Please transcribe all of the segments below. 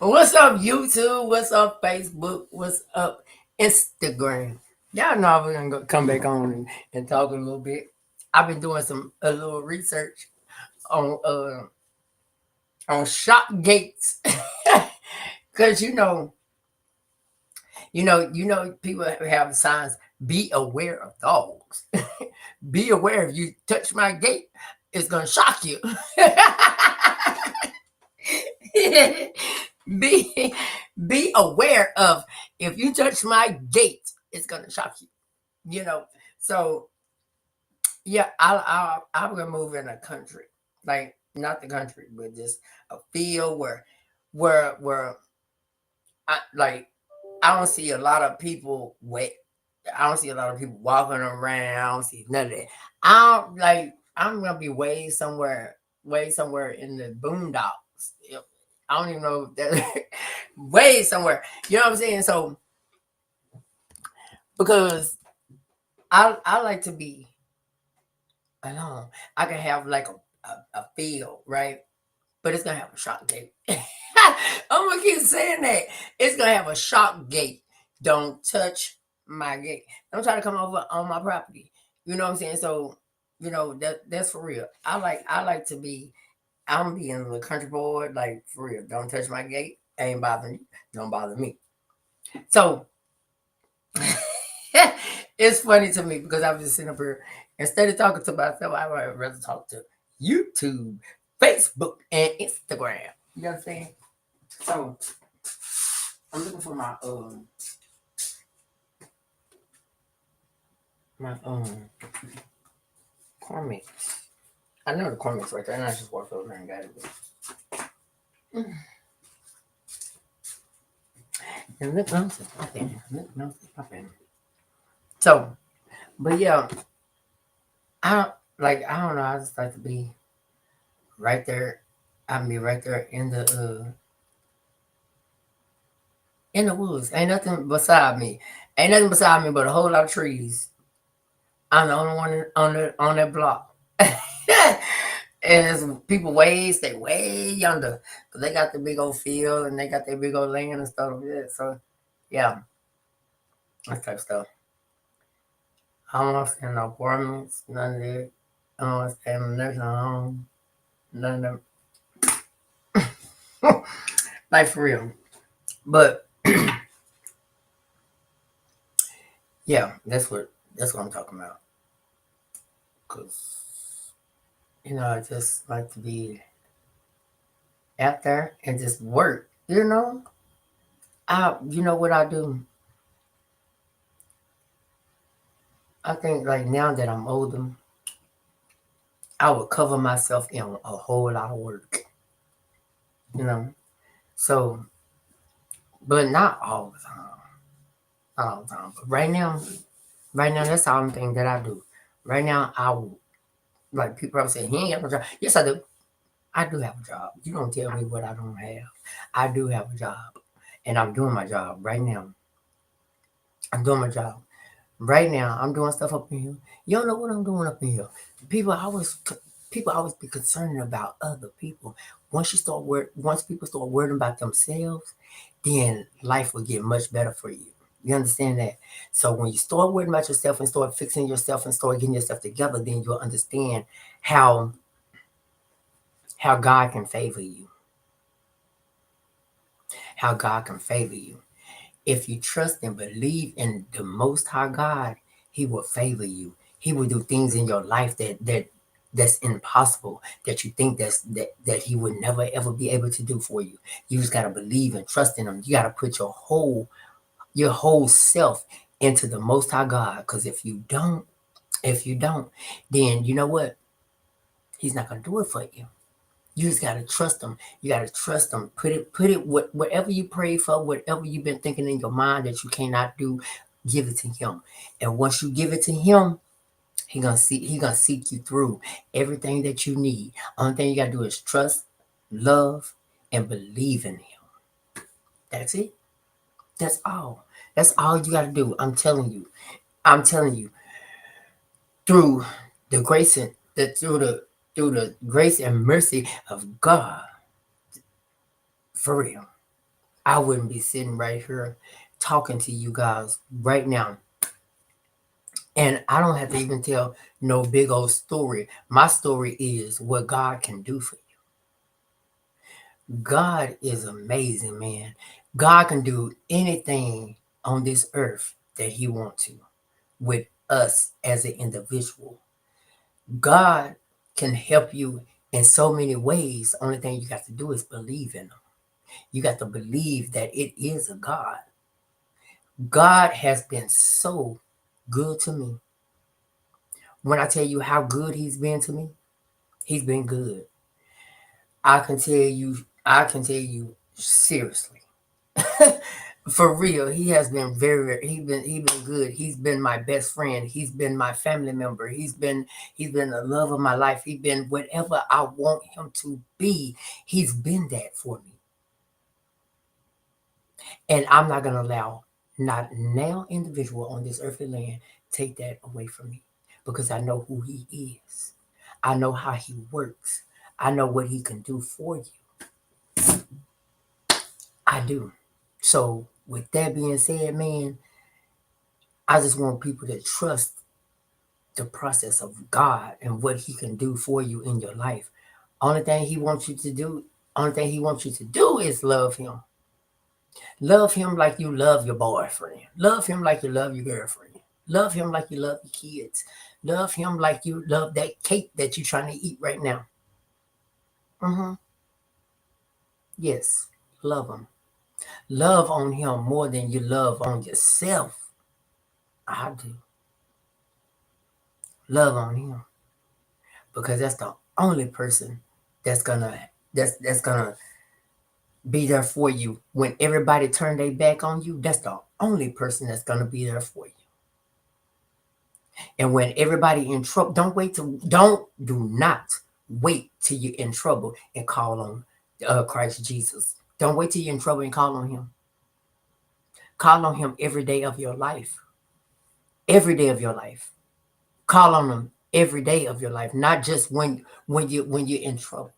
What's up, YouTube? What's up, Facebook? What's up, Instagram? Y'all know we're gonna come back on and talk a little bit. I've been doing a little research on shop gates, cause people have signs. Be aware of dogs. Be aware if you touch my gate, it's gonna shock you. be be aware of if you touch my gate, it's gonna shock you. You know. So yeah, I'm gonna move in a country, like not the country, but just a field where I don't see a lot of people wait. I don't see a lot of people walking around. I don't see none of that. I'm gonna be way somewhere in the boondocks. Yep. I don't even know if that way somewhere. You know what I'm saying? So because I like to be alone. I can have like a field, right? But it's gonna have a shock gate. I'm gonna keep saying that. It's gonna have a shock gate. Don't touch my gate. Don't try to come over on my property. You know what I'm saying? So, that's for real. I like to be I'm being the country boy, like for real. Don't touch my gate. Ain't bothering you. Don't bother me. So it's funny to me because I was just sitting up here instead of talking to myself, I would rather talk to YouTube, Facebook, and Instagram. You know what I'm saying? So I'm looking for my corn mix. I know the corn mix right there, and I just walked over there and got it. Mm. And lip gloss is popping. Lip gloss is popping. So, but yeah, I don't know. I just like to be right there. I be right there in the woods. Ain't nothing beside me. Ain't nothing beside me but a whole lot of trees. I'm the only one on that block. And there's people stay way yonder. Cause they got the big old field and they got their big old land and stuff like that. So yeah, that type of stuff. I don't want to stay in no apartments, none of that. I don't want to stay in a nursing home, none of them. Like for real. But yeah, that's what I'm talking about. Cause I just like to be out there and just work. You know what I do? I think like now that I'm older, I would cover myself in a whole lot of work. You know, so but not all the time, not all the time. But right now that's the only thing that I do. Right now, I will like people are saying he ain't got no job. Yes, I do. I do have a job. You don't tell me what I don't have. I do have a job, and I'm doing my job right now. I'm doing my job. Right now, I'm doing stuff up in here. You don't know what I'm doing up in here. People always, people always be concerned about other people. Once people start worrying about themselves, then life will get much better for you. You understand that? So when you start worrying about yourself and start fixing yourself and start getting yourself together, then you'll understand how how God can favor you. How God can favor you. If you trust and believe in the Most High God, He will favor you. He will do things in your life that's impossible, that you think that He would never ever be able to do for you. You just gotta believe and trust in Him. You gotta put your whole self into the Most High God. Because if you don't, then you know what? He's not gonna do it for you. You just gotta trust him. You gotta trust him. Put it whatever you pray for, whatever you've been thinking in your mind that you cannot do, give it to him. And once you give it to him, he gonna seek you through everything that you need. Only thing you gotta do is trust, love, and believe in him. That's it. That's all. That's all you gotta do. I'm telling you. I'm telling you. Through the grace and through the grace and mercy of God. For real. I wouldn't be sitting right here talking to you guys right now. And I don't have to even tell no big old story. My story is what God can do for you. God is amazing, man. God can do anything on this earth that He wants to with us as an individual. God can help you in so many ways. Only thing you got to do is believe in Him. You got to believe that it is a God. God has been so good to me. When I tell you how good He's been to me, He's been good. I can tell you seriously. For real, he has been he been good. He's been my best friend. He's been my family member. He's been the love of my life. He's been whatever I want him to be. He's been that for me. And I'm not gonna allow not now individual on this earthly land take that away from me. Because I know who he is. I know how he works. I know what he can do for you. I do. So with that being said, man, I just want people to trust the process of God and what He can do for you in your life. Only thing He wants you to do, only thing He wants you to do is love Him. Love Him like you love your boyfriend. Love Him like you love your girlfriend. Love Him like you love your kids. Love Him like you love that cake that you're trying to eat right now. Mm-hmm. Yes, love Him. Love on Him more than you love on yourself. I do. Love on Him because that's the only person that's gonna that's gonna be there for you when everybody turn their back on you. That's the only person that's gonna be there for you. And when everybody in trouble, do not wait till you're in trouble and call on Christ Jesus. Don't wait till you're in trouble and call on Him. Call on Him every day of your life. Every day of your life. Call on Him every day of your life, not just when you're in trouble.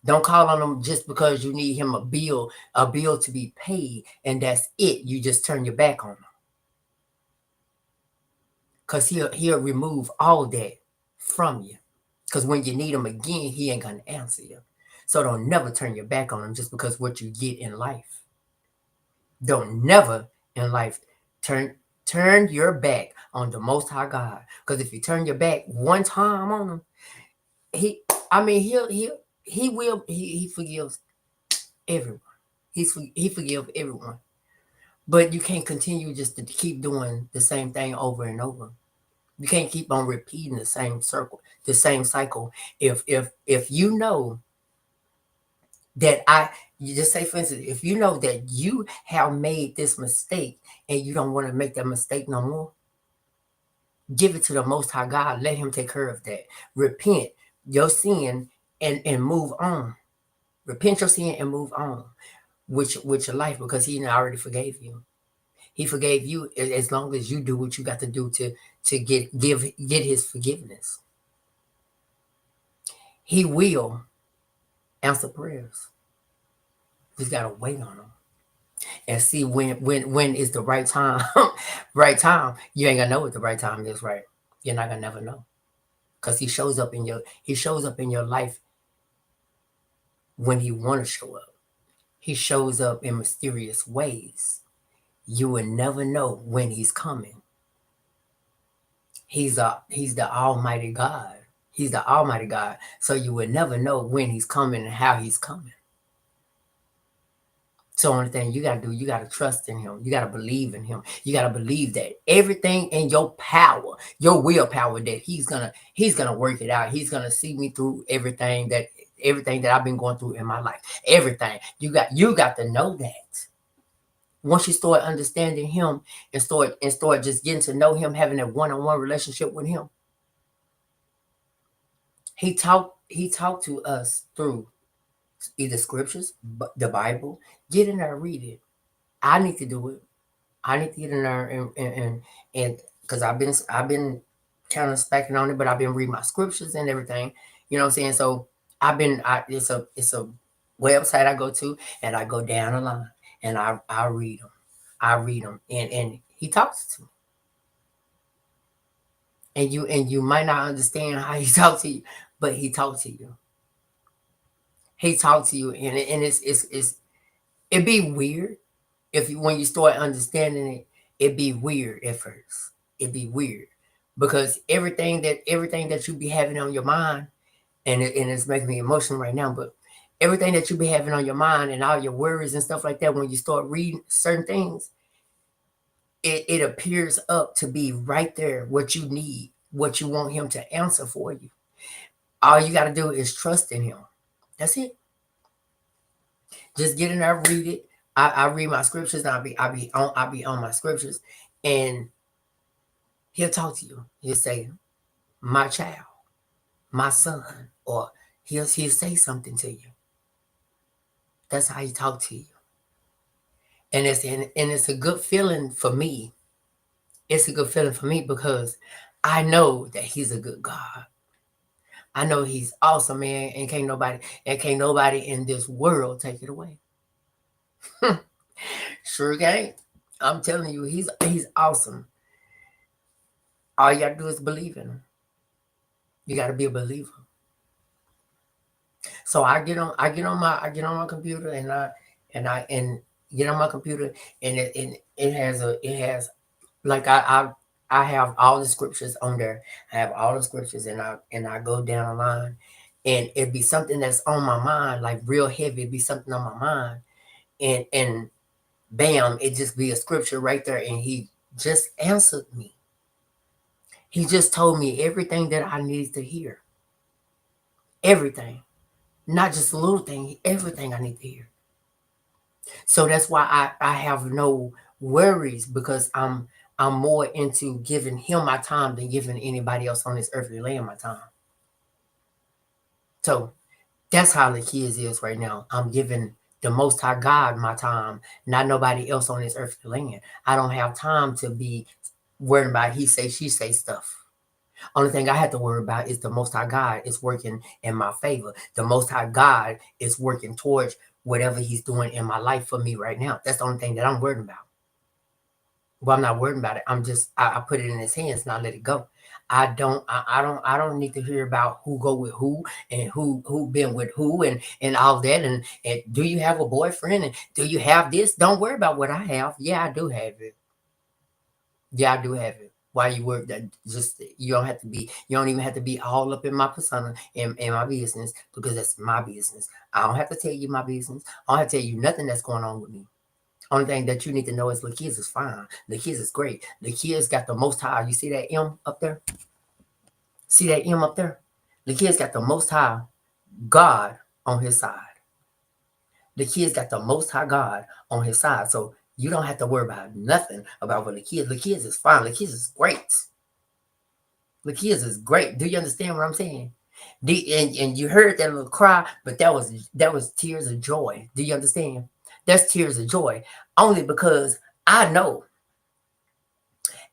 Don't call on Him just because you need Him a bill to be paid, and that's it. You just turn your back on Him, cause He'll remove all that from you. Cause when you need Him again, He ain't gonna answer you. So don't never turn your back on Him just because what you get in life. Don't never in life turn your back on the Most High God. Cause if you turn your back one time on Him, He, I mean, he forgives everyone. He forgive everyone. But you can't continue just to keep doing the same thing over and over. You can't keep on repeating the same circle, the same cycle. If you know that you just say for instance, if you know that you have made this mistake and you don't want to make that mistake no more, give it to the Most High God. Let Him take care of that. Repent your sin and move on. Repent your sin and move on with your life because He already forgave you. He forgave you as long as you do what you got to do to get His forgiveness. He will answer prayers. You just gotta wait on Him and see when is the right time. Right time. You ain't gonna know what the right time is. Right. You're not gonna never know because He shows up in your life when He want to show up. He shows up in mysterious ways. You will never know when He's coming. He's the Almighty God. He's the Almighty God. So you will never know when He's coming and how He's coming. So only thing you gotta do, you gotta trust in Him. You gotta believe in Him. You gotta believe that everything in your power, your willpower, that He's gonna work it out. He's gonna see me through everything that I've been going through in my life. Everything. You got to know that. Once you start understanding Him and start just getting to know Him, having a one-on-one relationship with Him, He talked to us through either scriptures, the Bible. Get in there, read it. I need to do it. I need to get in there and because I've been kind of stacking on it, but I've been reading my scriptures and everything. You know what I'm saying? So it's a website I go to, and I go down the line, and I read them. I read them, and he talks to me. And you might not understand how he talks to you, but he talks to you. He talks to you, and it's it'd be weird if you when you start understanding it. It'd be weird at first. It'd be weird because everything that you be having on your mind, and it's making me emotional right now, but everything that you be having on your mind and all your worries and stuff like that, when you start reading certain things, it appears up to be right there what you need, what you want him to answer for you. All you got to do is trust in him. That's it. Just get in there, read it. I read my scriptures, and I be on my scriptures, and he'll talk to you. He'll say, "My child, my son," or he'll say something to you. That's how he talk to you, and it's a good feeling for me. It's a good feeling for me because I know that he's a good God. I know he's awesome, man, and can't nobody in this world take it away. Sure can't. I'm telling you, he's awesome. All you gotta do is believe in him. You gotta be a believer. So I get on my computer, and get on my computer, and it has like I have all the scriptures on there. I have all the scriptures, and I go down the line, and it'd be something that's on my mind, like real heavy. It'd be something on my mind, and bam, it just be a scripture right there, and he just answered me. He just told me everything that I needed to hear. Everything. Not just a little thing, everything I need to hear. So that's why I have no worries, because I'm more into giving him my time than giving anybody else on this earthly land my time. So that's how the kids is right now. I'm giving the Most High God my time, not nobody else on this earthly land. I don't have time to be worried about he say, she say stuff. Only thing I have to worry about is the Most High God is working in my favor. The Most High God is working towards whatever he's doing in my life for me right now. That's the only thing that I'm worried about. Well, I'm not worried about it. I put it in his hands and I let it go. I don't need to hear about who go with who, and who been with who, and all that, and do you have a boyfriend, and do you have this? Don't worry about what I have. Yeah, I do have it. Yeah, I do have it. Why you work that? Just you don't have to be. You don't even have to be all up in my persona, in my business, because that's my business. I don't have to tell you my business. I don't have to tell you nothing that's going on with me. Only thing that you need to know is the kids is fine. The kids is great. The kids got the most high. You see that M up there? See that M up there? The kids got the most high God on his side. The kids got the most high God on his side. So you don't have to worry about nothing about what the kids. The kids is fine. The kids is great. The kids is great. Do you understand what I'm saying? And you heard that little cry, but that was tears of joy. Do you understand? That's tears of joy. Only because I know,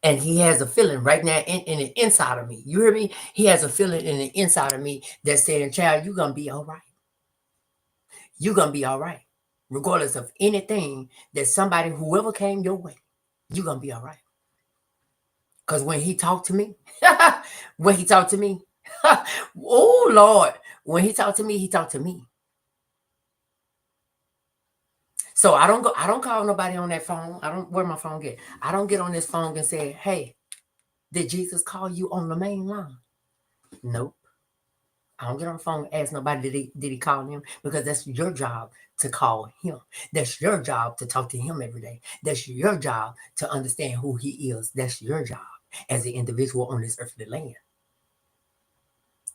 and he has a feeling right now in the inside of me. You hear me? He has a feeling in the inside of me that's saying, "Child, you're gonna be all right. You're gonna be all right, regardless of anything that somebody, whoever came your way. You're gonna be all right." Because when he talked to me, when he talked to me, oh Lord, when he talked to me, he talked to me. So I don't call nobody on that phone. I don't where my phone get. I don't get on this phone and say, "Hey, did Jesus call you on the main line?" Nope. I don't get on the phone and ask nobody did he call him, because that's your job to call him. That's your job to talk to him every day. That's your job to understand who he is. That's your job as an individual on this earthly land.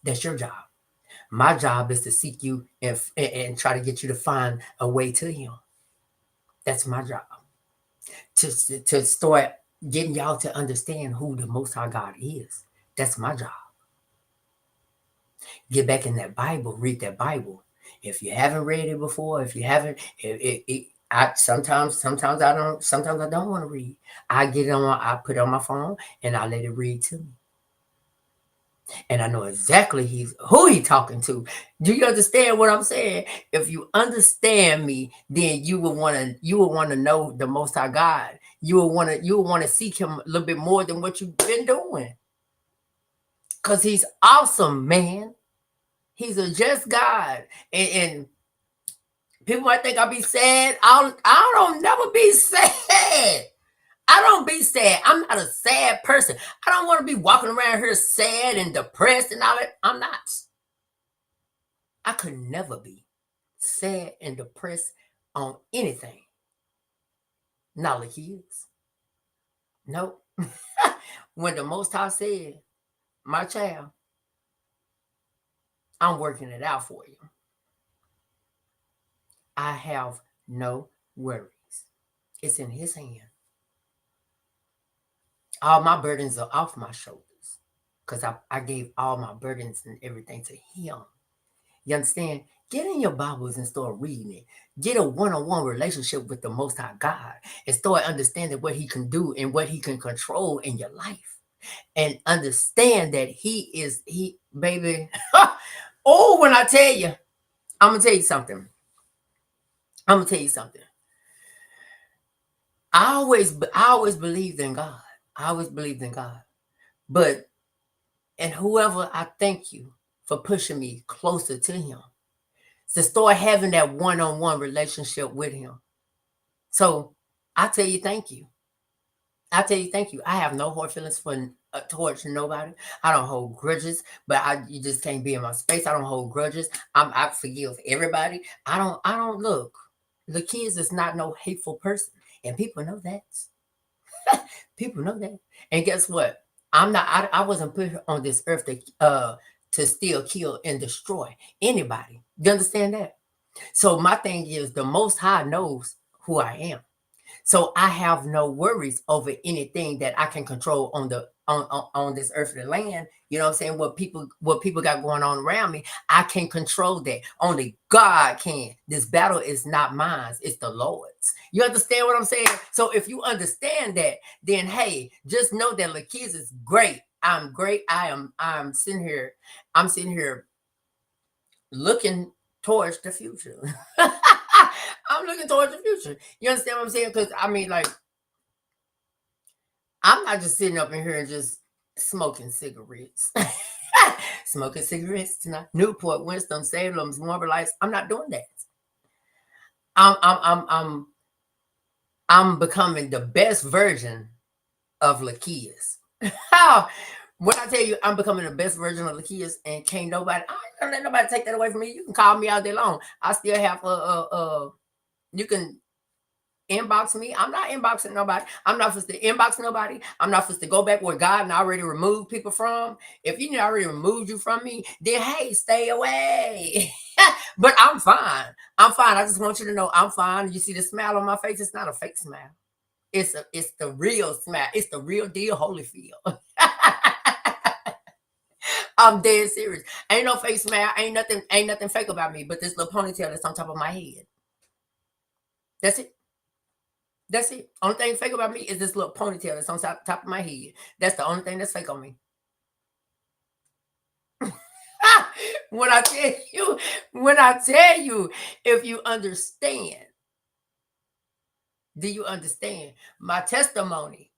That's your job. My job is to seek you and try to get you to find a way to him. That's my job. To start getting y'all to understand who the Most High God is. That's my job. Get back in that Bible, read that Bible. If you haven't read it before, if you haven't, I sometimes I don't want to read. I put it on my phone and I let it read to me. And I know exactly who he talking to. Do you understand what I'm saying? If you understand me, then you will want to know the Most High God. You will want to seek Him a little bit more than what you've been doing, cause He's awesome, man. He's a just God, and people might think I'll be sad. I don't never be sad. I don't be sad. I'm not a sad person. I don't want to be walking around here sad and depressed and all that. I'm not. I could never be sad and depressed on anything. Not like he is. Nope. When the Most High said, my child, I'm working it out for you, I have no worries. It's in His hand. All my burdens are off my shoulders because I gave all my burdens and everything to Him. You understand? Get in your Bibles and start reading it. Get a one-on-one relationship with the Most High God and start understanding what He can do and what He can control in your life. And understand that He, baby. Oh, when I tell you, I'm going to tell you something. I always believed in God. I always believed in God. But, and whoever, I thank you for pushing me closer to Him, to start having that one-on-one relationship with Him. So I tell you, thank you. I tell you, thank you. I have no hard feelings towards nobody. I don't hold grudges, but you just can't be in my space. I don't hold grudges. I forgive everybody. I don't look. The kids is not no hateful person, and people know that. People know that. And guess what? I'm not. I wasn't put on this earth to steal, kill, and destroy anybody. You understand that? So my thing is, the Most High knows who I am. So I have no worries over anything that I can control on this earthly land. You know what I'm saying? What people got going on around me, I can control that. Only God can. This battle is not mine, it's the Lord's. You understand what I'm saying? So if you understand that, then hey, just know that Lakeisha is great. I'm great. I'm sitting here looking towards the future. I'm looking towards the future. You understand what I'm saying? Because I mean, like, I'm not just sitting up in here and just smoking cigarettes. Smoking cigarettes tonight. Newport, Winston, Salem's, Marlboro Lights. I'm not doing that. I'm becoming the best version of Lakeisha. When I tell you I'm becoming the best version of Lakeisha, and can't nobody, I ain't gonna let nobody take that away from me. You can call me all day long. I still have you can inbox me. I'm not inboxing nobody. I'm not supposed to inbox nobody. I'm not supposed to go back where God and already removed people from. If you already removed you from me, then hey, stay away. But I'm fine. I'm fine. I just want you to know I'm fine. You see the smile on my face? It's not a fake smile. It's the real smile. It's the real deal, Holyfield. I'm dead serious. Ain't no fake smile. Ain't nothing fake about me. But this little ponytail that's on top of my head. That's it. That's it. Only thing fake about me is this little ponytail that's on top of my head. That's the only thing that's fake on me. when I tell you, if you understand, do you understand? My testimony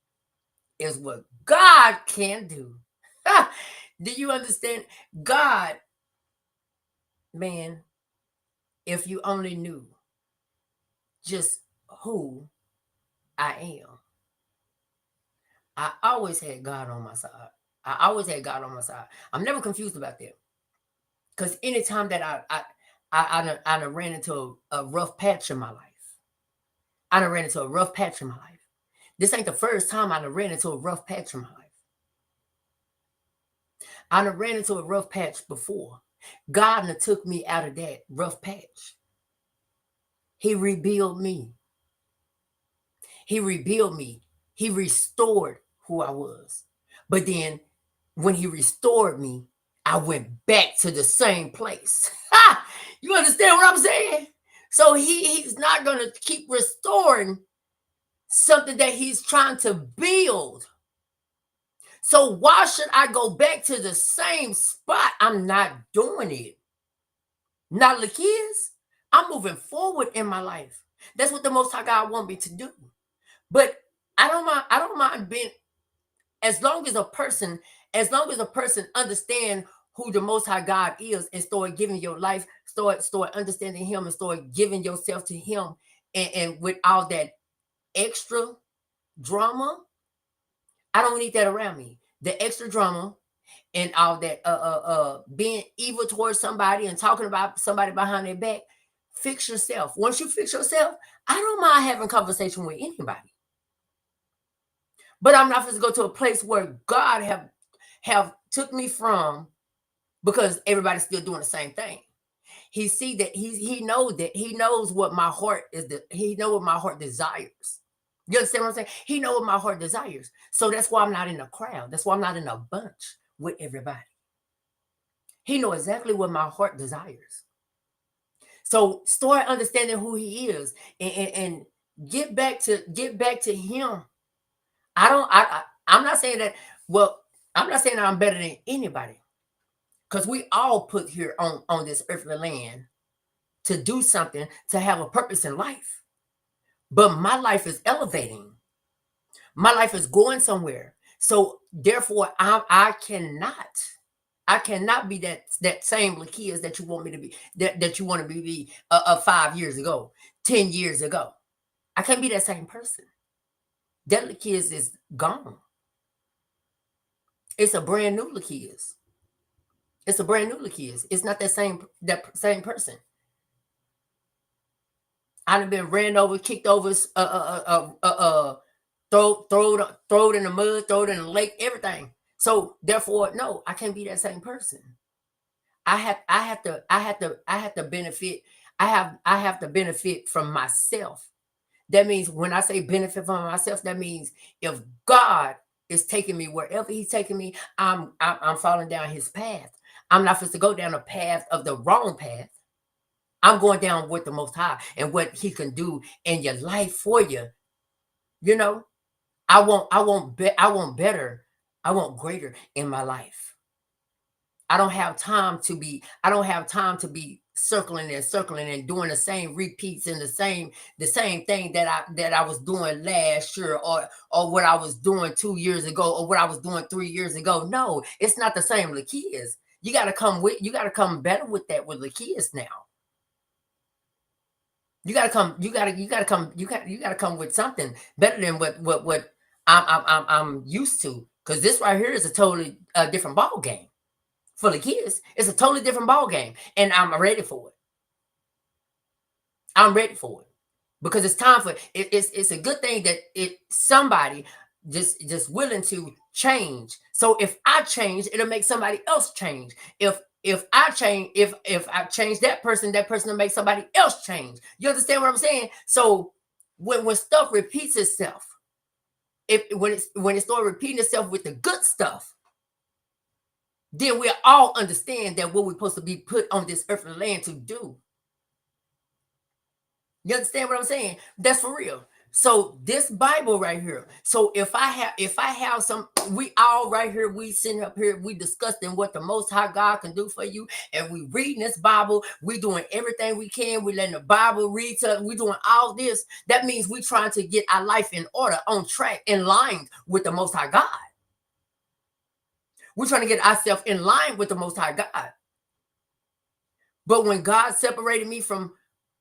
is what God can do. Do you understand? God, man, if you only knew just who I am. I always had God on my side. I'm never confused about that. Because anytime that I ran into a rough patch in my life. This ain't the first time I ran into a rough patch in my life. I ran into a rough patch before. God took me out of that rough patch. He rebuilt me. He restored who I was. But then when He restored me, I went back to the same place. You understand what I'm saying? So he's not going to keep restoring something that He's trying to build. So why should I go back to the same spot? I'm not doing it. Not the kids. I'm moving forward in my life. That's what the Most High God want me to do. But I don't mind. I don't mind being, as long as a person, understand who the Most High God is and start giving your life, start understanding Him, and start giving yourself to Him, and with all that extra drama, I don't need that around me. The extra drama and all that being evil towards somebody and talking about somebody behind their back. Fix yourself. Once you fix yourself, I don't mind having conversation with anybody. But I'm not supposed to go to a place where God have took me from, because everybody's still doing the same thing. He see that he knows what my heart is. He know what my heart desires. You understand what I'm saying? He know what my heart desires. So that's why I'm not in a crowd. That's why I'm not in a bunch with everybody. He know exactly what my heart desires. So start understanding who He is, and get back to Him. I'm not saying that. Well, I'm not saying that I'm better than anybody, because we all put here on this earthly land to do something, to have a purpose in life. But my life is elevating. My life is going somewhere. So therefore, I cannot be that same Lakias that you want me to be, that you want to be 5 years ago, 10 years ago. I can't be that same person. That Lakias is gone. It's a brand new Lakias. It's a brand new Lakias. It's not that same person. I've been ran over, kicked over, throw it in the mud, throw it in the lake, everything. So therefore, no, I can't be that same person. I have to benefit. I have to benefit from myself. That means when I say benefit from myself, that means if God is taking me wherever He's taking me, I'm falling down His path. I'm not supposed to go down the path of the wrong path. I'm going down with the Most High and what He can do in your life for you. You know, I want better. I want greater in my life. I don't have time to be circling and doing the same repeats and the same thing that I was doing last year, or what I was doing 2 years ago, or what I was doing 3 years ago. No, it's not the same Lakias. You got to come better with that with Lakias now. You got to come with something better than what I'm used to, because this right here is a totally different ball game. For the kids, it's a totally different ball game, and I'm ready for it. I'm ready for it, because it's time for it. It's a good thing that somebody just willing to change. So if I change, it'll make somebody else change. If I change that person will make somebody else change. You understand what I'm saying? So when stuff repeats itself, when it starts repeating itself with the good stuff, then we'll all understand that what we're supposed to be put on this earthly land to do. You understand what I'm saying? That's for real. So this Bible right here. So if I have some, we all right here, we sitting up here, we discussing what the Most High God can do for you, and we reading this Bible, we doing everything we can, we letting the Bible read to us, we doing all this. That means we trying to get our life in order, on track, in line with the Most High God. We're trying to get ourselves in line with the Most High God. But when God separated me from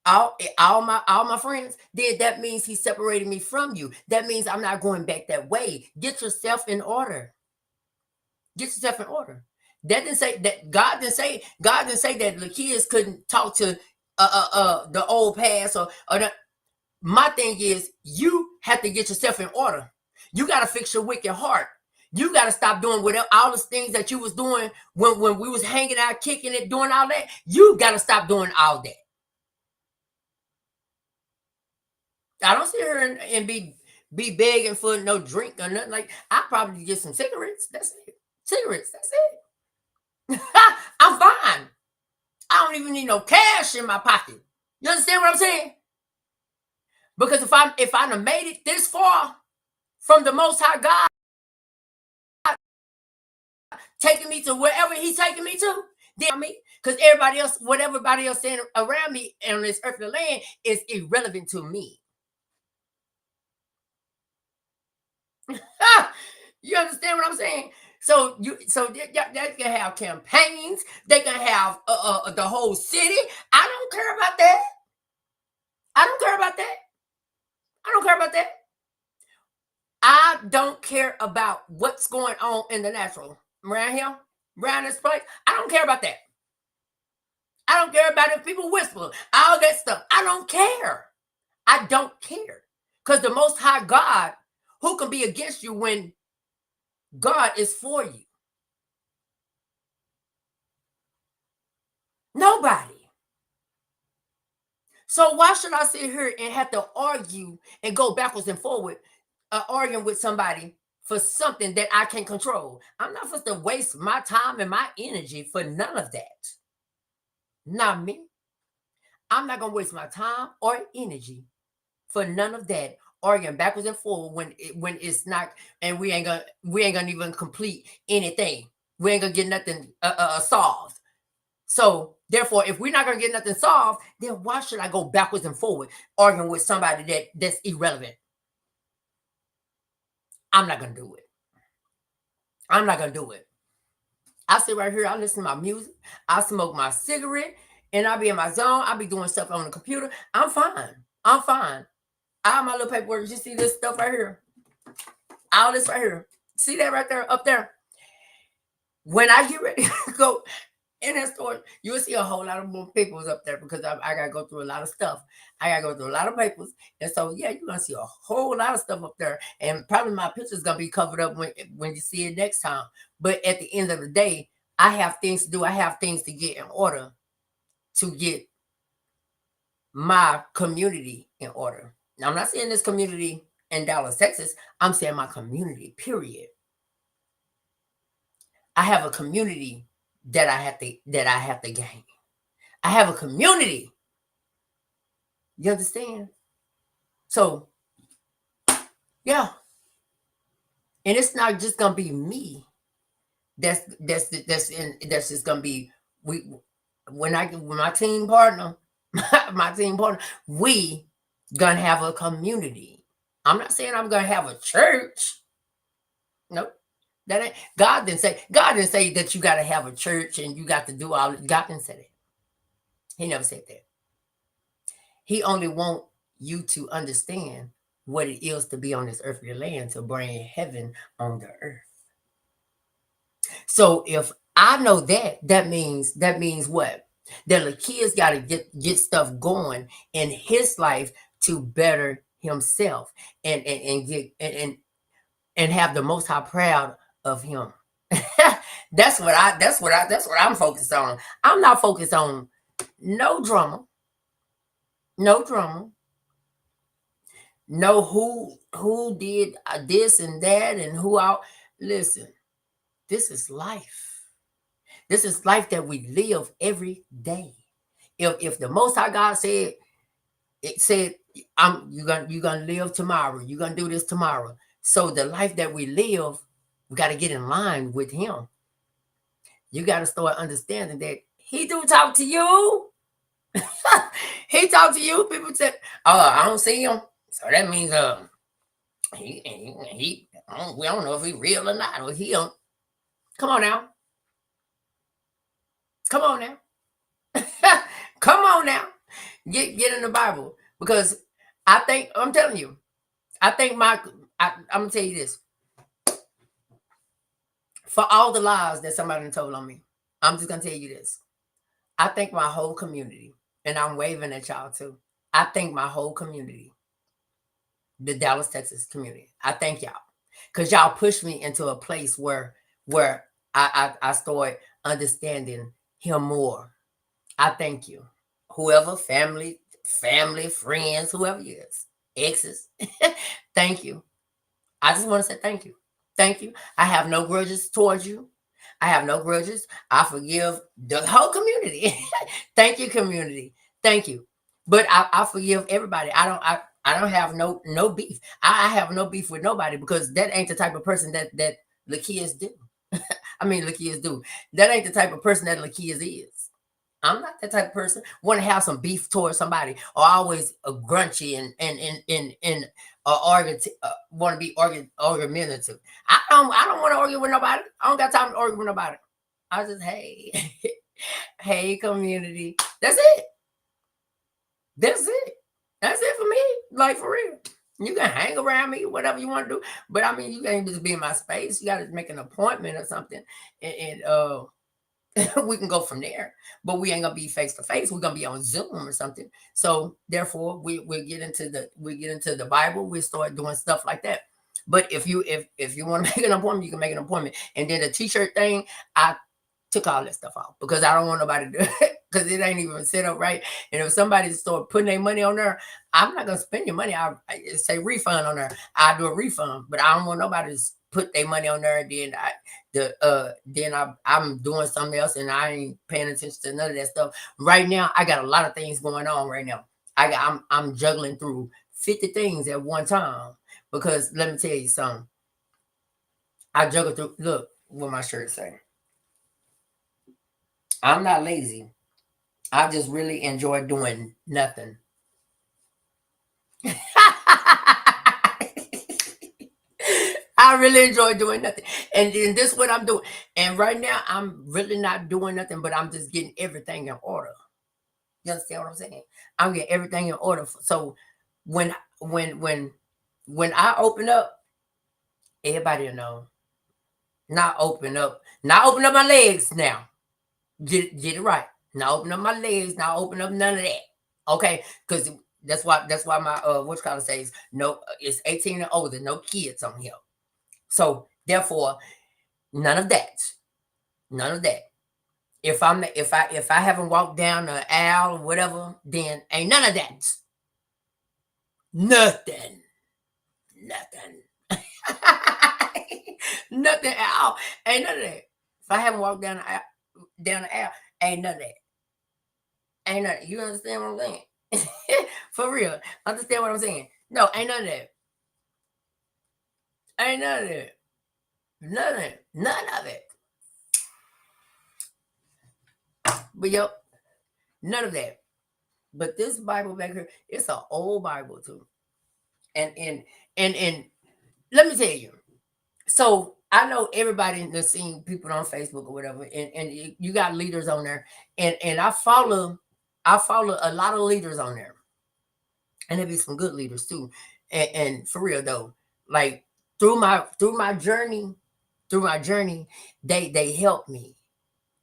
all my friends, then that means He separated me from you. That means I'm not going back that way. Get yourself in order. Get yourself in order. That didn't say that God didn't say that the kids couldn't talk to the old past or the, my thing is, you have to get yourself in order. You got to fix your wicked heart. You got to stop doing whatever, all the things that you was doing when we was hanging out, kicking it, doing all that. You got to stop doing all that. I don't sit here and be begging for no drink or nothing. Like, I probably get some cigarettes. That's it. Cigarettes. That's it. I'm fine. I don't even need no cash in my pocket. You understand what I'm saying? Because if I'd have made it this far from the Most High God, taking me to wherever he's taking me to, then me, because everybody else, what everybody else saying around me on this earthly land is irrelevant to me. You understand what I'm saying? So they can have campaigns, they can have the whole city. I don't care about that. I don't care about that. I don't care about that. I don't care about what's going on in the natural around here, around this place. I don't care about that. I don't care about if people whisper, all that stuff. I don't care. I don't care. Because the Most High God, who can be against you when God is for you? Nobody. So why should I sit here and have to argue and go backwards and forward, arguing with somebody for something that I can control? I'm not supposed to waste my time and my energy for none of that. Not me. I'm not gonna waste my time or energy for none of that. Arguing backwards and forward when it's not, and we ain't gonna even complete anything. We ain't gonna get nothing solved. So therefore, if we're not gonna get nothing solved, then why should I go backwards and forward arguing with somebody that's irrelevant? I'm not gonna do it. I'm not gonna do it. I sit right here, I listen to my music, I smoke my cigarette, and I be in my zone. I be doing stuff on the computer. I'm fine. I'm fine. I have my little paperwork. You see this stuff right here? All this right here. See that right there, up there? When I get ready to go in that store, you'll see a whole lot of more papers up there because I got to go through a lot of stuff. I got to go through a lot of papers. And so, yeah, you're going to see a whole lot of stuff up there. And probably my picture's going to be covered up when you see it next time. But at the end of the day, I have things to do. I have things to get in order to get my community in order. Now, I'm not saying this community in Dallas, Texas. I'm saying my community, period. I have a community that I have to gain. I have a community. You understand? So, yeah. And it's not just gonna be me. That's just gonna be when my team partner, my team partner, we gonna have a community. I'm not saying I'm gonna have a church. Nope. That ain't God didn't say that you gotta have a church and you got to do all. God didn't say that. He never said that. He only want you to understand what it is to be on this earthly land, to bring heaven on the earth. So if I know that means what? That the kids got to get stuff going in his life to better himself and get and have the Most High proud of him. That's what I'm focused on. I'm not focused on no drama. No drama. No who did this and that and who out. Listen, this is life. This is life that we live every day. If the Most High God said you're gonna live tomorrow, you're gonna do this tomorrow. So the life that we live, we got to get in line with him. You got to start understanding that he do talk to you. He talk to you. People say, "Oh, I don't see him," so that means we don't know if he real or not, or he don't. Come on now. Come on now. Come on now. Get in the Bible, because I'm telling you, I'm gonna tell you this. For all the lies that somebody told on me, I'm just gonna tell you this. I think my whole community, and I'm waving at y'all too. I think my whole community, the Dallas, Texas community, I thank y'all, because y'all pushed me into a place where I started understanding him more. I thank you. Whoever, family, friends, whoever it is, exes, thank you. I just want to say thank you. Thank you. I have no grudges towards you. I have no grudges. I forgive the whole community. Thank you, community. Thank you. But I forgive everybody. I don't have no beef. I have no beef with nobody, because that ain't the type of person that the kids do. I mean, Lakias do. That ain't the type of person that Lakias is. I'm not that type of person. Want to have some beef towards somebody, or always a grunchy and want to be argumentative. I don't want to argue with nobody. I don't got time to argue with nobody. I just hey, hey community. That's it. That's it. That's it for me. Like for real. You can hang around me, whatever you want to do. But I mean, you can't just be in my space. You got to make an appointment or something, and we can go from there. But we ain't gonna be face to face. We're gonna be on Zoom or something. So therefore, we get into the Bible. We start doing stuff like that. But if you want to make an appointment, you can make an appointment. And then the t-shirt thing, I took all that stuff off because I don't want nobody to do it because it ain't even set up right. And if somebody start putting their money on there, I'm not gonna spend your money. I say refund on there. I do a refund, but I don't want nobody to put their money on there. And I'm doing something else and I ain't paying attention to none of that stuff. Right now, I got a lot of things going on right now. I'm juggling through 50 things at one time because let me tell you something. I juggle through. Look what my shirt say. I'm not lazy. I just really enjoy doing nothing. I really enjoy doing nothing. And this is what I'm doing. And right now, I'm really not doing nothing, but I'm just getting everything in order. You understand what I'm saying? I'm getting everything in order. So when when when when I open up, everybody will know. Not open up my legs now. Get it right. Now open up my legs. Now open up none of that. Okay, because that's why my what's called says no. It's 18 and older. No kids on here. So therefore, none of that. None of that. If I haven't walked down the aisle or whatever, then ain't none of that. Nothing. Nothing. Nothing at all. Ain't none of that. If I haven't walked down the aisle, ain't none of that. Ain't nothing. You understand what I'm saying? For real. Understand what I'm saying? No, ain't none of that. Ain't none of that. Nothing. None of it. But yo, none of that. But this Bible back here, it's an old Bible too. And let me tell you. So I know everybody that's seen people on Facebook or whatever, and you got leaders on there, and I follow a lot of leaders on there, and there be some good leaders too. And for real though, like through my journey, they help me.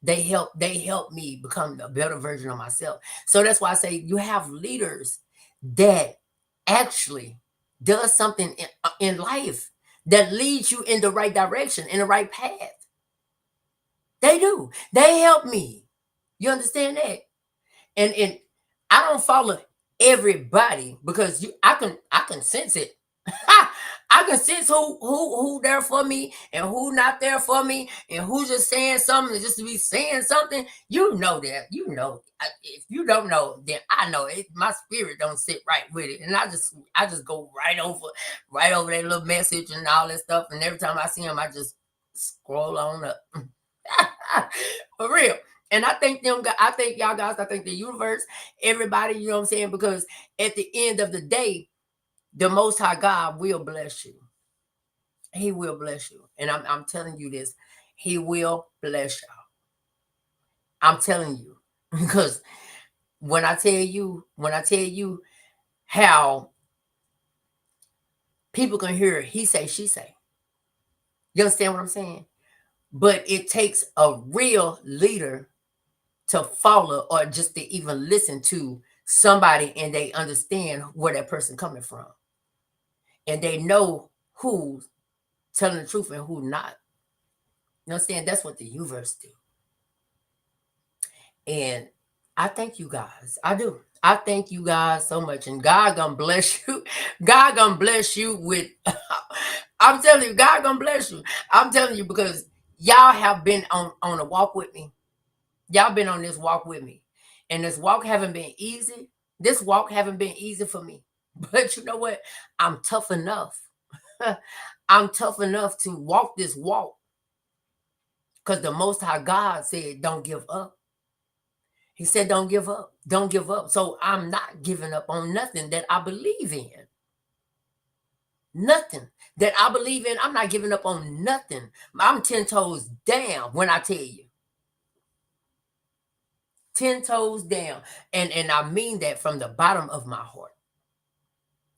They help me become a better version of myself. So that's why I say you have leaders that actually does something in life that leads you in the right direction, in the right path. They do. They help me. You understand that? And I don't follow everybody because I can sense it. I can sense who there for me and who not there for me and who's just saying something just to be saying something. You know that. You know. If you don't know, then I know it. My spirit don't sit right with it, and I just go right over that little message and all that stuff. And every time I see them, I just scroll on up. For real. And I think y'all guys, I think the universe, everybody, you know what I'm saying? Because at the end of the day, the Most High God will bless you. He will bless you. And I'm telling you this. He will bless y'all. I'm telling you. Because when I tell you how people can hear he say, she say. You understand what I'm saying? But it takes a real leader to follow or just to even listen to somebody and they understand where that person coming from. And they know who's telling the truth and who not. You understand? That's what the universe do. And I thank you guys. I do. I thank you guys so much. And God gonna bless you. God gonna bless you with I'm telling you, God gonna bless you. I'm telling you because y'all have been on a walk with me. Y'all been on this walk with me. And this walk haven't been easy. This walk haven't been easy for me. But you know what? I'm tough enough. I'm tough enough to walk this walk Because the Most High God said, don't give up. He said, don't give up. Don't give up. So I'm not giving up on nothing that I believe in. Nothing that I believe in. I'm not giving up on nothing. I'm 10 toes down when I tell you. 10 toes down. And I mean that from the bottom of my heart.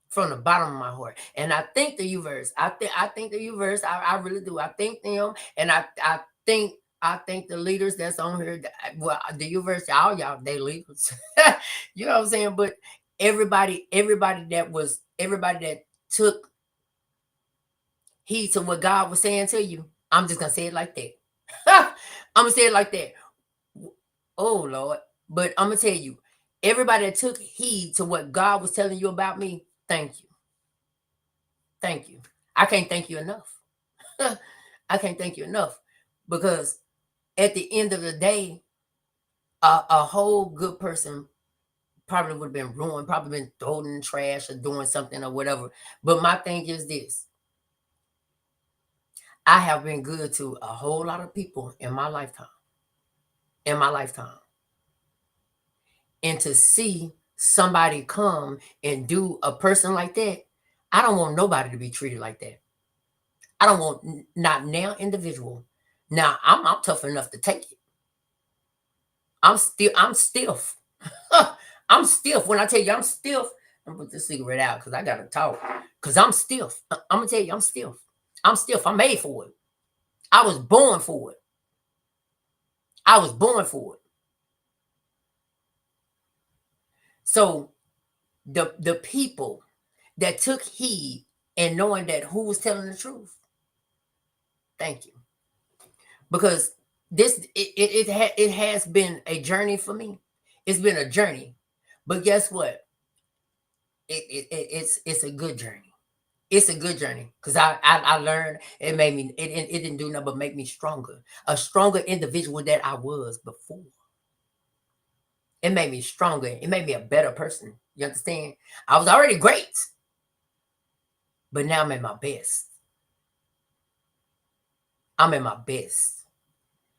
From the bottom of my heart. And I think the Uverse. I think the Uverse. I really do. I think them. And I think the leaders that's on here, well, the Uverse, all y'all, they leaders. You know what I'm saying? But everybody that took heed to what God was saying to you, I'm just gonna say it like that. I'm gonna say it like that. Oh Lord. But I'm gonna tell you, everybody that took heed to what God was telling you about me, thank you. Thank you. I can't thank you enough. I can't thank you enough. Because at the end of the day, a whole good person probably would have been ruined, probably been thrown in the trash or doing something or whatever. But my thing is this. I have been good to a whole lot of people in my lifetime. In my lifetime. And to see somebody come and do a person like that, I don't want nobody to be treated like that. I don't want not now individual. Now I'm tough enough to take it. I'm stiff. I'm stiff. When I tell you I'm stiff, I'm gonna put this cigarette out because I gotta talk. Because I'm stiff. I'm gonna tell you I'm stiff. I'm stiff. I'm made for it. I was born for it. I was born for it. So the people that took heed and knowing that who was telling the truth, thank you. Because it has been a journey for me. It's been a journey. But guess what? It's a good journey. It's a good journey because I learned. It made me. It didn't do nothing but make me stronger, a stronger individual that I was before. It made me stronger. It made me a better person. You understand? I was already great, but now I'm at my best. I'm at my best,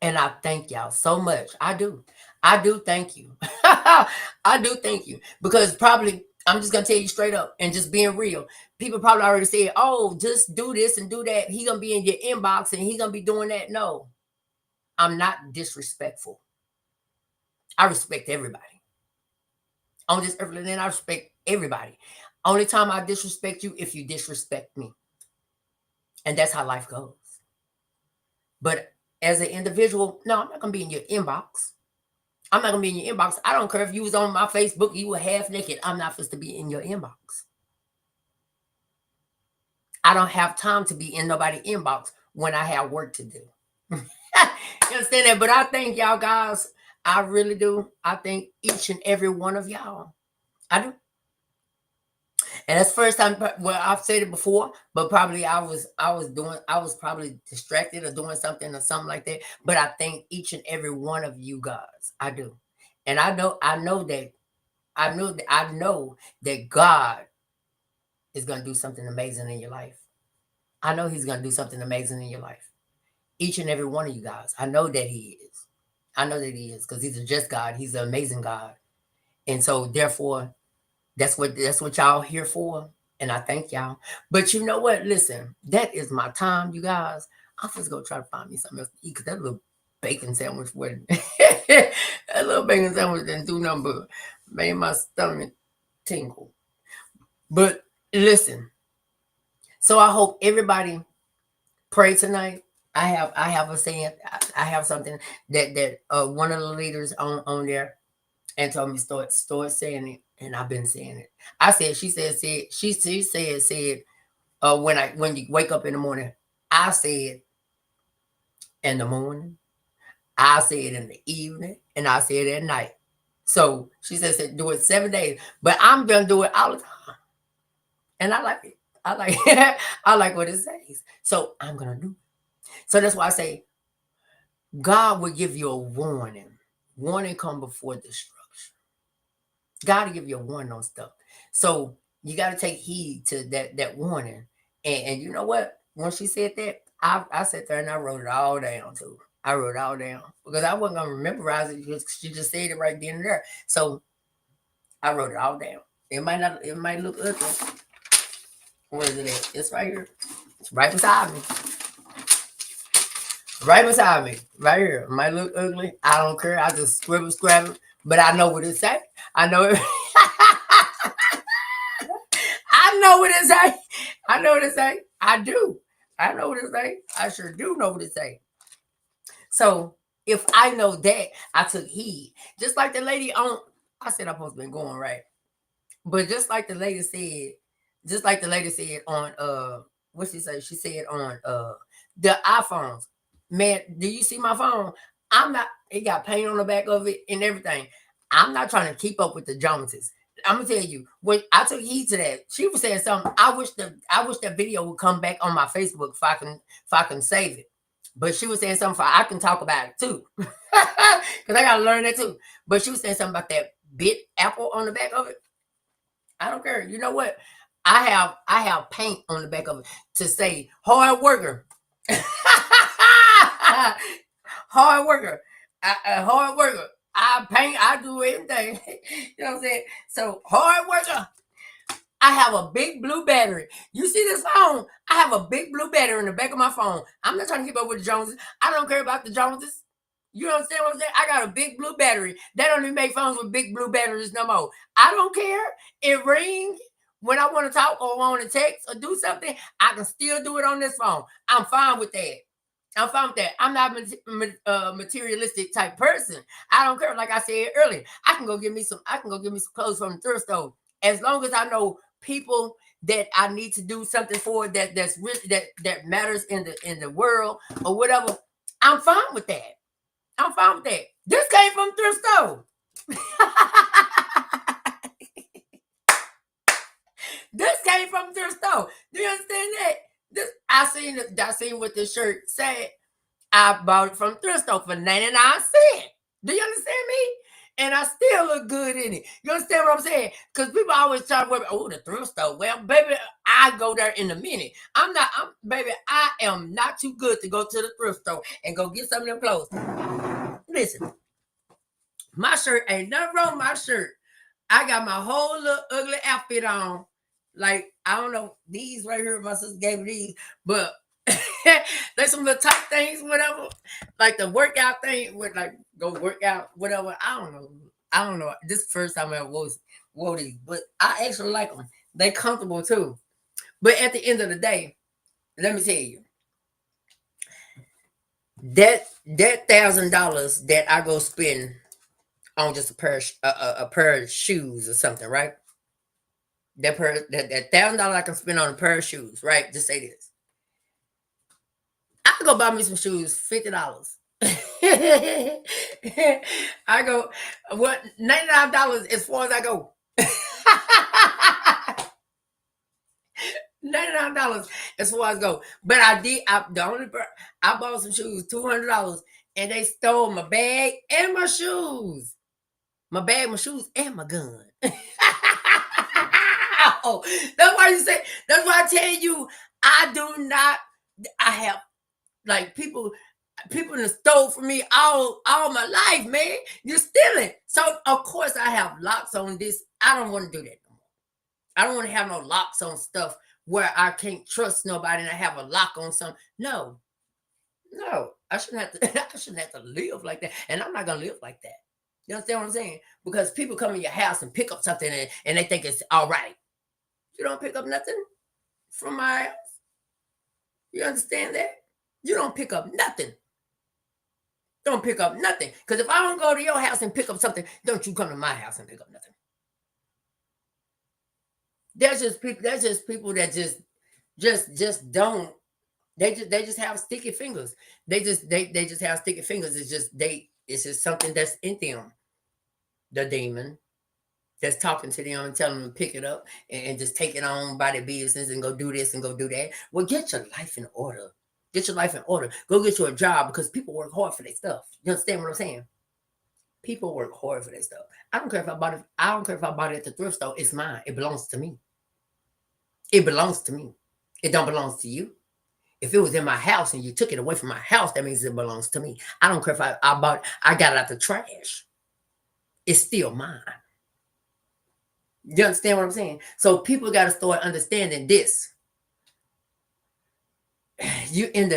and I thank y'all so much. I do. I do thank you. I do thank you because probably I'm just gonna tell you straight up and just being real. People probably already said, "Oh, just do this and do that." He gonna be in your inbox and he gonna be doing that. No, I'm not disrespectful. I respect everybody on this earth, and I respect everybody. Only time I disrespect you if you disrespect me, and that's how life goes. But as an individual, no, I'm not gonna be in your inbox. I'm not gonna be in your inbox. I don't care if you was on my Facebook, you were half naked. I'm not supposed to be in your inbox. I don't have time to be in nobody's inbox when I have work to do. You understand that? But I thank y'all guys. I really do. I thank each and every one of y'all. I do. And that's the first time. Well, I've said it before, but probably I was probably distracted or doing something like that. But I thank each and every one of you guys. I do, and I know that God is going to do something amazing in your life. I know He's going to do something amazing in your life. Each and every one of you guys. I know that He is. I know that He is because He's a just God. He's an amazing God, and so therefore that's what y'all here for. And I thank y'all. But you know what? Listen, that is my time, you guys. I'm just gonna try to find me something else to eat because that little bacon sandwich was that little bacon sandwich didn't do nothing but made my stomach tingle. But listen, so I hope everybody pray tonight. I have a saying. I have something that one of the leaders on there and told me start saying it, and I've been saying it. I said, she said when you wake up in the morning. I said in the morning, I said in the evening, and I said at night. So she said do it 7 days, but I'm gonna do it all the time, and I like it. I like I like what it says, so I'm gonna do it. So that's why I say God will give you a warning. Warning come before destruction. God to give you a warning on stuff. So you got to take heed to that warning. And you know what? When she said that, I sat there and I wrote it all down too. I wrote it all down because I wasn't gonna memorize it because she just said it right then and there. So I wrote it all down. It might not. It might look ugly. Where is it at? It's right here. It's right beside me. Right beside me. Right here. It might look ugly. I don't care. I just scribble, scrabble. But I know what it say. I know it. I know what it say. I know what it say. I do. I know what it say. I sure do know what it say. So if I know that, I took heed. Just like the lady on, I said I'm supposed to be going right. But just like the lady said on what she say? She said on the iPhones. Man, do you see my phone? I'm not, it got paint on the back of it and everything. I'm not trying to keep up with the Joneses. I'm gonna tell you when I took heed to that. She was saying something. I wish that video would come back on my Facebook if I can save it. But she was saying something I can talk about it too. Because I gotta learn that too. But she was saying something about that bit apple on the back of it. I don't care. You know what? I have paint on the back of it to say hard worker. Hard worker. Hard worker. I paint, I do everything. You know what I'm saying? So hard worker. I have a big blue battery. You see this phone? I have a big blue battery in the back of my phone. I'm not trying to keep up with the Joneses. I don't care about the Joneses. You understand what I'm saying? I got a big blue battery. They don't even make phones with big blue batteries no more. I don't care. It rings when I want to talk or want to text or do something. I can still do it on this phone. I'm fine with that. I'm fine with that. I'm not a materialistic type person. I don't care. Like I said earlier, I can go get me some. I can go get me some clothes from the thrift store. As long as I know people that I need to do something for that's really that matters in the world or whatever, I'm fine with that. I'm fine with that. This came from thrift store. This came from thrift store. Do you understand that? This I seen what this shirt said. I bought it from thrift store for 99 cents. Do you understand me? And I still look good in it. You understand what I'm saying? Because people always try to worry, oh, the thrift store. Well, baby, I go there in a minute. Baby, I am not too good to go to the thrift store and go get some of them clothes. Listen, my shirt ain't nothing wrong with my shirt. I got my whole little ugly outfit on. Like, I don't know, these right here, my sister gave me these, but there's some little top things, whatever. Like the workout thing, with like go work out, whatever. I don't know. I don't know. This is the first time I wore these, but I actually like them. They comfortable too. But at the end of the day, let me tell you, that $1,000 that I go spend on just a pair of shoes or something, right? That $1,000 I can spend on a pair of shoes, right? Just say this. I can go buy me some shoes, $50. I go, what, $99 as far as I go. $99 as far as I go. But I bought some shoes, $200, and they stole my bag and my shoes. My bag, my shoes, and my gun. Oh, that's why I tell you, I do not, I have, like, people that stole from me all my life, man. You're stealing. So of course I have locks on this. I don't want to do that no more. I don't want to have no locks on stuff where I can't trust nobody and I have a lock on something. No, I shouldn't have to. I shouldn't have to live like that, and I'm not gonna live like that. You understand what I'm saying? Because people come in your house and pick up something and they think it's all right. You don't pick up nothing from my house. You understand that? You don't pick up nothing. Don't pick up nothing. Because if I don't go to your house and pick up something, don't you come to my house and pick up nothing. There's just people that just don't. They just have sticky fingers. They just have sticky fingers. It's just something that's in them. The demon that's talking to them and telling them to pick it up and just take it on by their business and go do this and go do that. Well, get your life in order. Get your life in order. Go get you a job because people work hard for their stuff. You understand what I'm saying? People work hard for their stuff. I don't care if I bought it. I don't care if I bought it at the thrift store. It's mine. It belongs to me. It belongs to me. It don't belong to you. If it was in my house and you took it away from my house, that means it belongs to me. I don't care if I got it out the trash. It's still mine. You understand what I'm saying? So people got to start understanding this. You in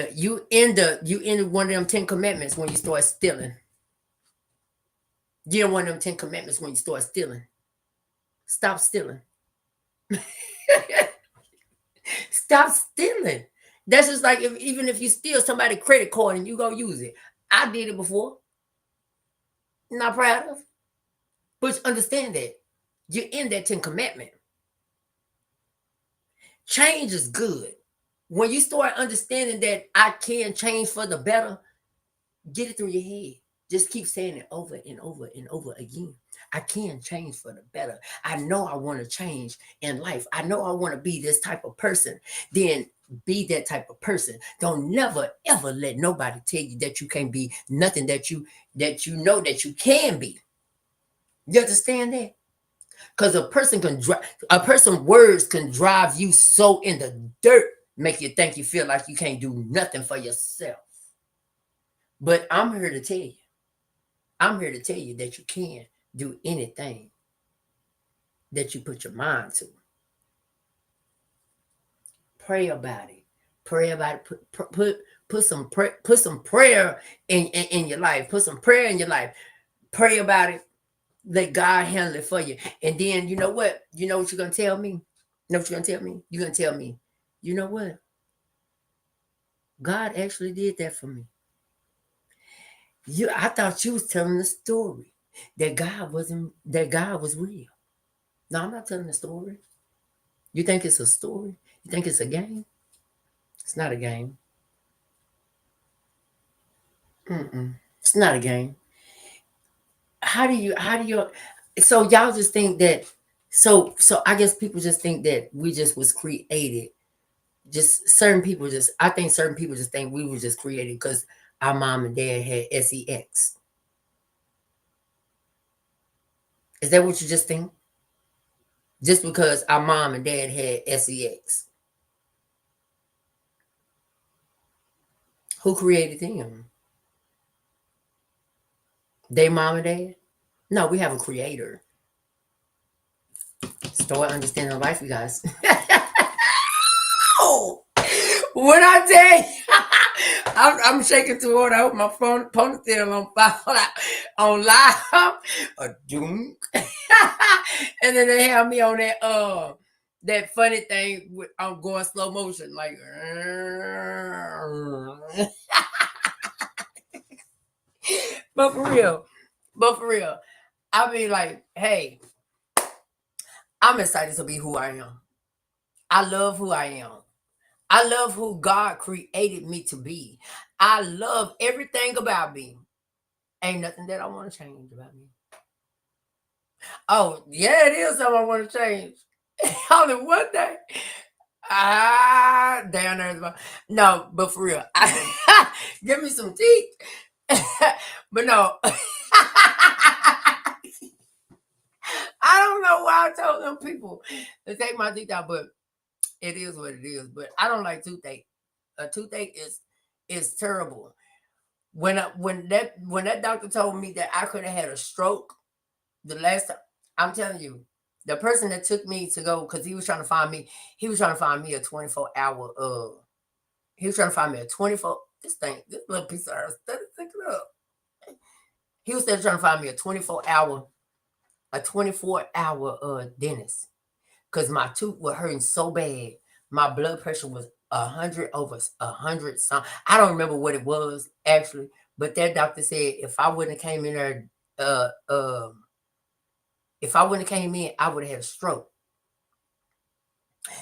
one of them 10 commandments when you start stealing. You in one of them 10 commandments when you start stealing. Stop stealing. Stop stealing. That's just like even if you steal somebody's credit card and you go use it. I did it before. Not proud of. But understand that you're in that 10 commandment. Change is good. When you start understanding that I can change for the better, get it through your head. Just keep saying it over and over and over again. I can change for the better. I know I want to change in life. I know I want to be this type of person. Then be that type of person. Don't never ever let nobody tell you that you can't be nothing that you know that you can be. You understand that? Because a person's words can drive you so in the dirt, make you think you feel like you can't do nothing for yourself. But I'm here to tell you. I'm here to tell you that you can do anything that you put your mind to. Pray about it. Pray about it. Put some prayer in your life. Put some prayer in your life. Pray about it. Let God handle it for you. And then you know what? You know what you're gonna tell me? You know what you're gonna tell me? You're gonna tell me, you know what? God actually did that for me. I thought you was telling the story that God was real. No, I'm not telling the story. You think it's a story? You think it's a game? It's not a game. It's not a game. How do you so y'all just think that so I guess people just think that we just was created. Just certain people I think certain people just think we were just created because our mom and dad had sex. Is that what you just think? Just because our mom and dad had sex. Who created them? They mom and dad? No, we have a creator. Start understanding life, you guys. Oh, what I tell you, I'm shaking too hard. I hope my phone ponytail on fire on live. A doom. And then they have me on that funny thing with I'm going slow motion, like but for real, I be like, hey, I'm excited to be who I am. I love who I am. I love who God created me to be. I love everything about me. Ain't nothing that I want to change about me. Oh, yeah, it is something I want to change. Only one day. Down there. No, but for real. Give me some teeth. But no. I don't know why I told them people to take my teeth out, but it is what it is. But I don't like toothache. A toothache is terrible. When that doctor told me that I could have had a stroke the last time, I'm telling you, the person that took me to go, because he was trying to find me a 24-hour he was trying to find me a 24 this little piece of earth, think it up. He was still trying to find me a 24-hour dentist, because my tooth was hurting so bad. My blood pressure was 100 some. I don't remember what it was actually, but that doctor said if I wouldn't have came in there, if I wouldn't have came in, I would have had a stroke.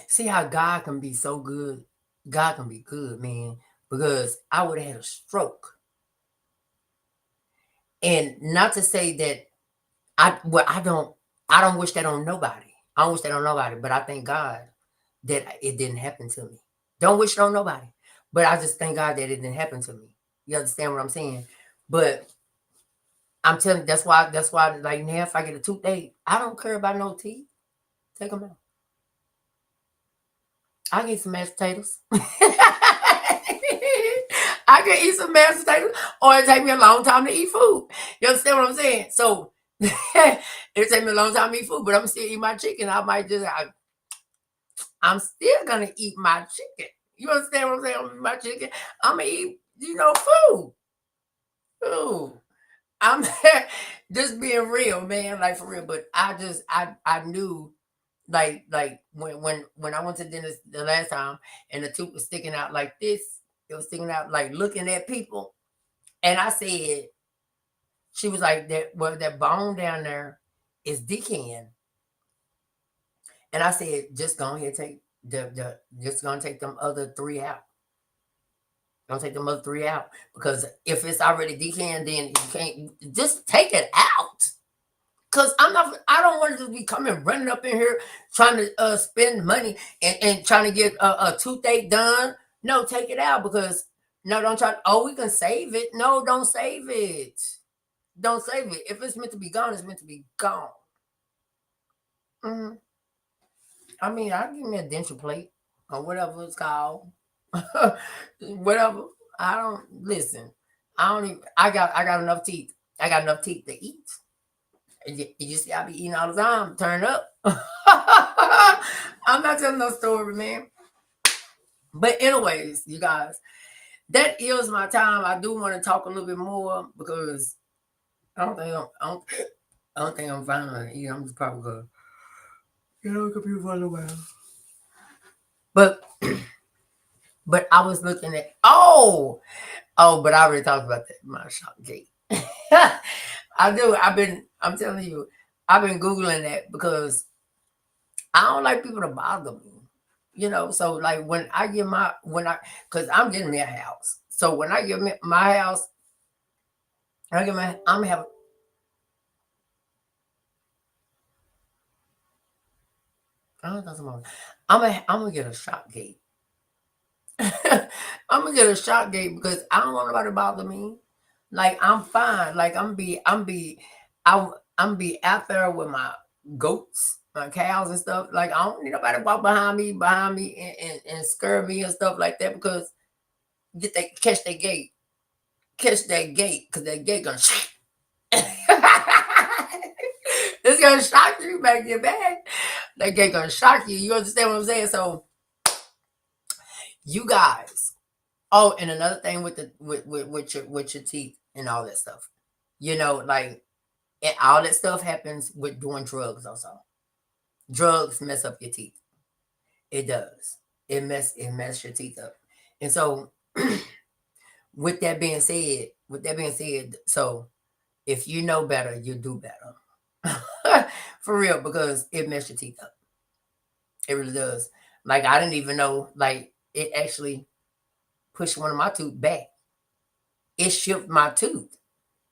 See how God can be so good? God can be good, man, because I would have had a stroke. And not to say that I don't wish that on nobody. I don't wish that on nobody, but I thank God that it didn't happen to me. Don't wish it on nobody, but I just thank God that it didn't happen to me. You understand what I'm saying? But I'm telling you, that's why like now if I get a toothache, I don't care about no teeth. Take them out. I get some mashed potatoes. I can eat some mashed potatoes, or it take me a long time to eat food. You understand what I'm saying? So it take me a long time to eat food, but I'm still eat my chicken. I'm still gonna eat my chicken. You understand what I'm saying? I'm gonna eat my chicken. I'm gonna eat, food. Food. I'm just being real, man, like for real. But I knew like when I went to dinner the last time and the tooth was sticking out like this, it was sticking out like looking at people. And I said, she was like, that bone down there is decaying. And I said, just go ahead and take just gonna take them other three out. Don't take them other three out. Because if it's already decaying, then you can't just take it out. Cause I don't want to just be coming running up in here trying to spend money and trying to get a toothache done. No, take it out because no, don't try. Oh, we can save it. No, don't save it. Don't save it. If it's meant to be gone, it's meant to be gone. Mhm. I mean, I'll give me a denture plate or whatever it's called. Whatever. I don't listen. I don't even. I got enough teeth. I got enough teeth to eat. You see, I be eating all the time. Turn up. I'm not telling no story, man. But anyways, you guys, that is my time. I do want to talk a little bit more because I don't think I don't think I'm fine. I'm just probably gonna computer for a little while. But I was looking at but I already talked about that my shop gate. I do. I'm telling you, I've been Googling that because I don't like people to bother me. So like cause I'm getting me a house. So when I get me my house, I'm have I don't know something. I'm gonna get a shop gate. I'm gonna get a shop gate because I don't want nobody to bother me. Like I'm fine. Like I'm be out there with my goats, my cows and stuff. Like I don't need nobody to walk behind me and scare me and stuff like that because catch that gate. Catch that gate because that gate gonna it's gonna shock you back in your bag. That gate gonna shock you. You understand what I'm saying? So you guys. Oh, and another thing with the with your teeth and all that stuff. Like and all that stuff happens with doing drugs also. Drugs mess up your teeth. It does. It mess your teeth up. And so with that being said, so if you know better, you do better. For real, because it mess your teeth up. It really does. Like I didn't even know, like it actually pushed one of my tooth back. It shifted my tooth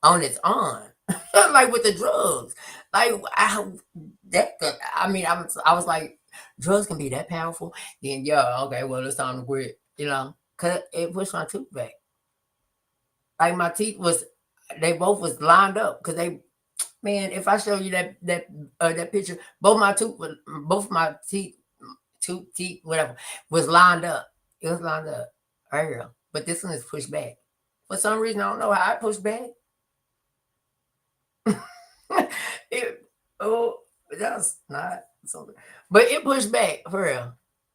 on its own. Like with the drugs. Like I mean, I was like, drugs can be that powerful. Then yeah, okay, well it's time to quit. Cause it pushed my tooth back. Like my teeth they both was lined up. Cause man, if I show you that picture, both my teeth, whatever, was lined up. It was lined up, right here. But this one is pushed back. For some reason, I don't know how I pushed back. it oh that's not something, but it pushed back for real.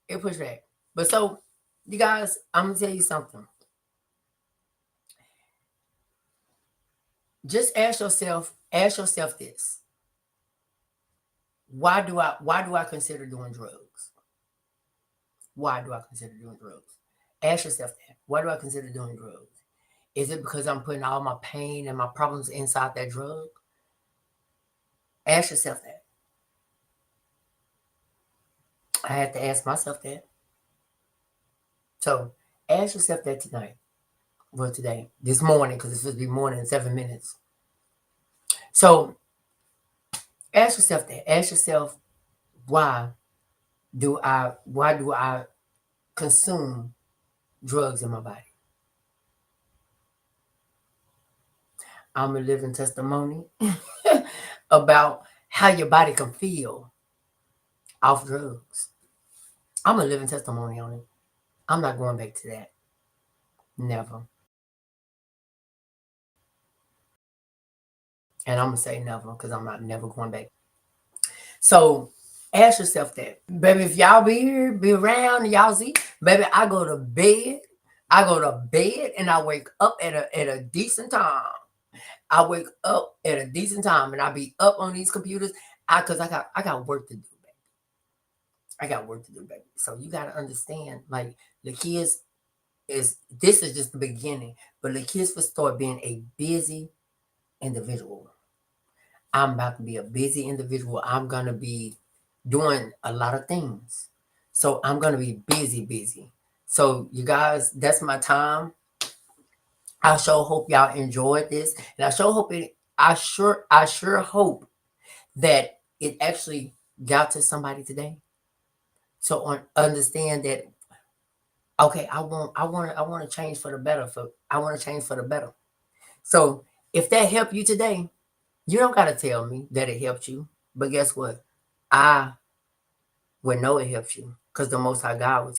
It pushed back. But so you guys, I'm gonna tell you something. Just ask yourself this: why do I consider doing drugs? Why do I consider doing drugs? Ask yourself that. Why do I consider doing drugs? Is it because I'm putting all my pain and my problems inside that drug? Ask yourself that. I had to ask myself that. So ask yourself that tonight. Well, today, this morning, because it's supposed to be morning in 7 minutes. So ask yourself that. Ask yourself why why do I consume drugs in my body? I'm a living testimony about how your body can feel off drugs. I'm a living testimony on it. I'm not going back to that. Never. And I'm gonna say never because I'm not never going back. So ask yourself that, baby. If y'all be here, be around, and y'all see, baby, I go to bed. I go to bed and I wake up at a decent time. I wake up at a decent time and I be up on these computers. Cause I got work to do, baby. I got work to do, baby. So you gotta understand, like the kids is this is just the beginning, but the kids will start being a busy individual. I'm about to be a busy individual. I'm gonna be doing a lot of things. So I'm gonna be busy. So you guys, that's my time. I sure hope y'all enjoyed this. And I sure hope that it actually got to somebody today. So understand that okay, I want to change for the better. I want to change for the better. So if that helped you today, you don't gotta tell me that it helped you. But guess what? I would know it helps you because the Most High God will